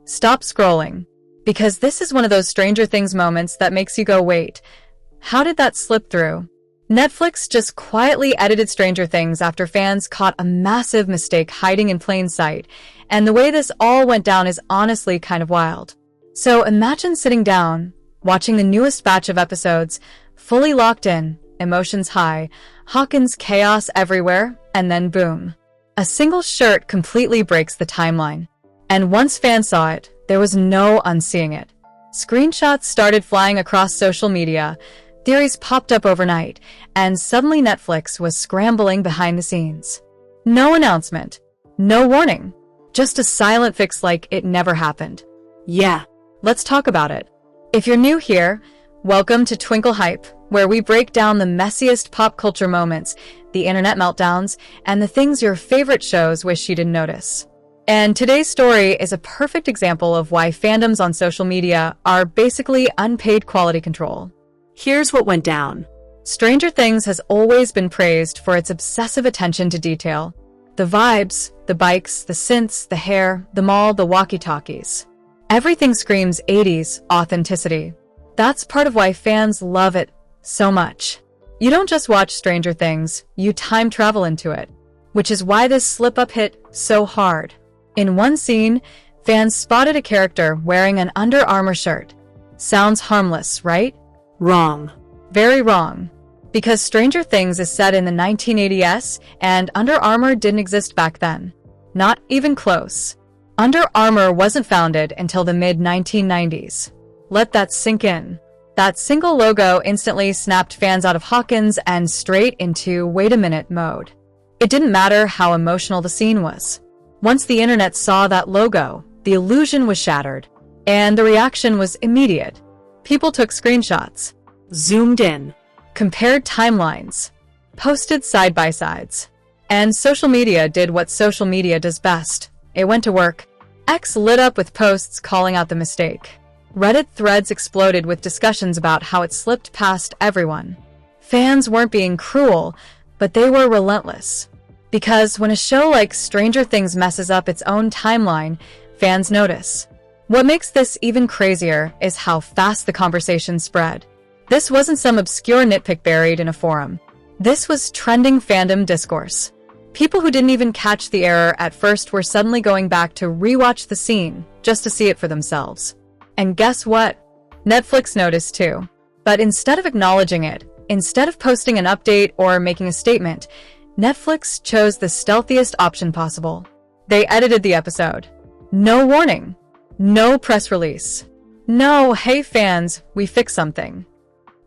Stop scrolling. Because this is one of those Stranger Things moments that makes you go, wait, how did that slip through? Netflix just quietly edited Stranger Things after fans caught a massive mistake hiding in plain sight, and the way this all went down is honestly kind of wild. So imagine sitting down, watching the newest batch of episodes, fully locked in, emotions high, Hawkins chaos everywhere, and then boom. A single shirt completely breaks the timeline. And once fans saw it, there was no unseeing it. Screenshots started flying across social media, theories popped up overnight, and suddenly Netflix was scrambling behind the scenes. No announcement, no warning, just a silent fix like it never happened. Yeah, let's talk about it. If you're new here, welcome to Twinkle Hype, where we break down the messiest pop culture moments, the internet meltdowns, and the things your favorite shows wish you didn't notice. And today's story is a perfect example of why fandoms on social media are basically unpaid quality control. Here's what went down. Stranger Things has always been praised for its obsessive attention to detail. The vibes, the bikes, the synths, the hair, the mall, the walkie-talkies. Everything screams 80s authenticity. That's part of why fans love it so much. You don't just watch Stranger Things, you time travel into it, which is why this slip-up hit so hard. In one scene, fans spotted a character wearing an Under Armour shirt. Sounds harmless, right? Wrong. Very wrong. Because Stranger Things is set in the 1980s, and Under Armour didn't exist back then. Not even close. Under Armour wasn't founded until the mid-1990s. Let that sink in. That single logo instantly snapped fans out of Hawkins and straight into wait a minute mode. It didn't matter how emotional the scene was. Once the internet saw that logo, the illusion was shattered, and the reaction was immediate. People took screenshots, Zoomed in. compared timelines, posted side-by-sides, and social media did what social media does best. It went to work. X lit up with posts calling out the mistake. Reddit threads exploded with discussions about how it slipped past everyone. Fans weren't being cruel, but they were relentless. Because when a show like Stranger Things messes up its own timeline, fans notice. What makes this even crazier is how fast the conversation spread. This wasn't some obscure nitpick buried in a forum. This was trending fandom discourse. People who didn't even catch the error at first were suddenly going back to rewatch the scene just to see it for themselves. And guess what? Netflix noticed too. But instead of acknowledging it, instead of posting an update or making a statement, Netflix chose the stealthiest option possible. They edited the episode. No warning. No press release. No, hey fans, we fixed something.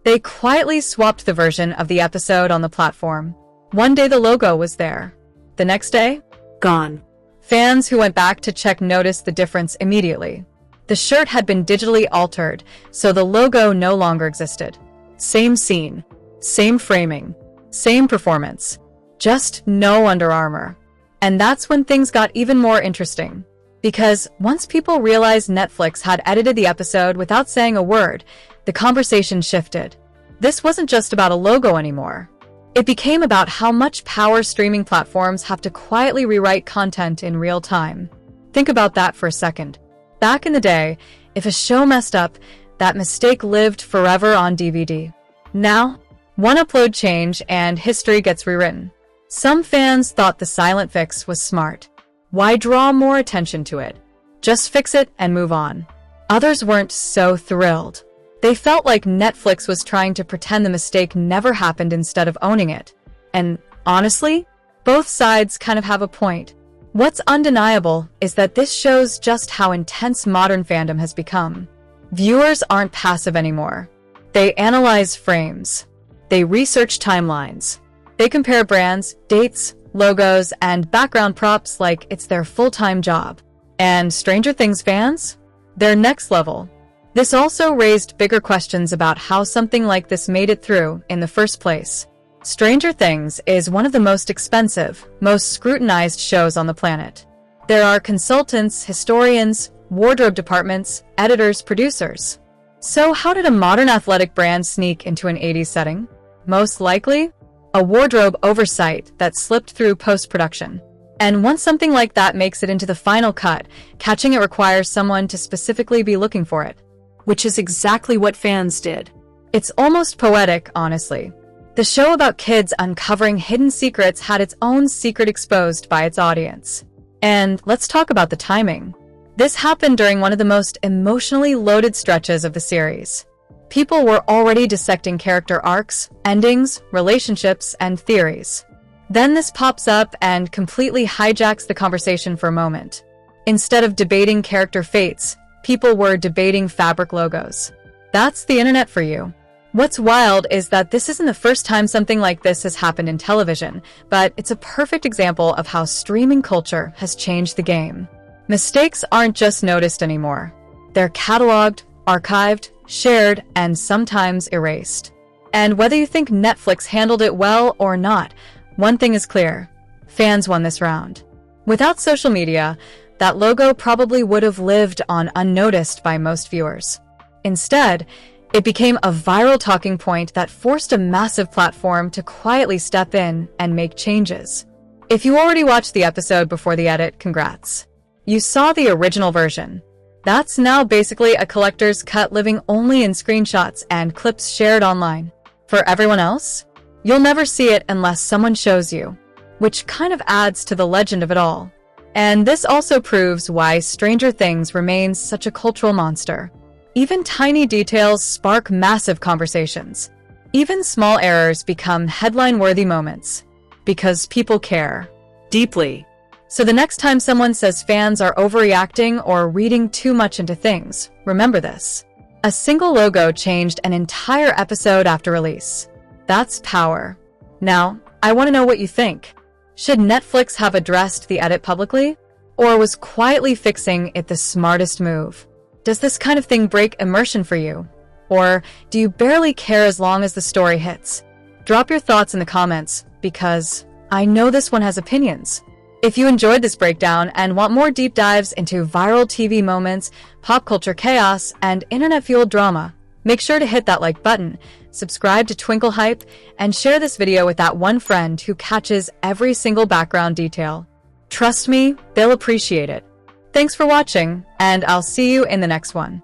They quietly swapped the version of the episode on the platform. One day the logo was there. The next day, Gone. fans who went back to check noticed the difference immediately. The shirt had been digitally altered, so the logo no longer existed. Same scene, same framing, same performance. Just no Under Armour. And that's when things got even more interesting. Because once people realized Netflix had edited the episode without saying a word, the conversation shifted. This wasn't just about a logo anymore. It became about how much power streaming platforms have to quietly rewrite content in real time. Think about that for a second. Back in the day, if a show messed up, that mistake lived forever on DVD. Now, one upload change and history gets rewritten. Some fans thought the silent fix was smart. Why draw more attention to it? Just fix it and move on. Others weren't so thrilled. They felt like Netflix was trying to pretend the mistake never happened instead of owning it. And honestly, both sides kind of have a point. What's undeniable is that this shows just how intense modern fandom has become. Viewers aren't passive anymore. They analyze frames. They research timelines. They compare brands, dates, logos, and background props like it's their full-time job. And Stranger Things fans? They're next level. This also raised bigger questions about how something like this made it through in the first place. Stranger Things is one of the most expensive, most scrutinized shows on the planet. There are consultants, historians, wardrobe departments, editors, producers. So how did a modern athletic brand sneak into an 80s setting? Most likely, a wardrobe oversight that slipped through post-production. And once something like that makes it into the final cut, catching it requires someone to specifically be looking for it. Which is exactly what fans did. It's almost poetic, honestly. The show about kids uncovering hidden secrets had its own secret exposed by its audience. And let's talk about the timing. This happened during one of the most emotionally loaded stretches of the series. People were already dissecting character arcs, endings, relationships, and theories. Then this pops up and completely hijacks the conversation for a moment. Instead of debating character fates, people were debating fabric logos. That's the internet for you. What's wild is that this isn't the first time something like this has happened in television, but it's a perfect example of how streaming culture has changed the game. Mistakes aren't just noticed anymore. They're cataloged, archived, shared, and sometimes erased. And whether you think Netflix handled it well or not, one thing is clear: fans won this round. Without social media, that logo probably would have lived on unnoticed by most viewers. Instead, it became a viral talking point that forced a massive platform to quietly step in and make changes. If you already watched the episode before the edit, congrats. You saw the original version. That's now basically a collector's cut living only in screenshots and clips shared online. For everyone else, you'll never see it unless someone shows you, which kind of adds to the legend of it all. And this also proves why Stranger Things remains such a cultural monster. Even tiny details spark massive conversations. Even small errors become headline-worthy moments. Because people care. Deeply. So the next time someone says fans are overreacting or reading too much into things, remember this. A single logo changed an entire episode after release. That's power. Now, I want to know what you think. Should Netflix have addressed the edit publicly? Or was quietly fixing it the smartest move? Does this kind of thing break immersion for you? Or do you barely care as long as the story hits? Drop your thoughts in the comments, because I know this one has opinions. If you enjoyed this breakdown and want more deep dives into viral TV moments, pop culture chaos, and internet-fueled drama, make sure to hit that like button, subscribe to Twinkle Hype, and share this video with that one friend who catches every single background detail. Trust me, they'll appreciate it. Thanks for watching, and I'll see you in the next one.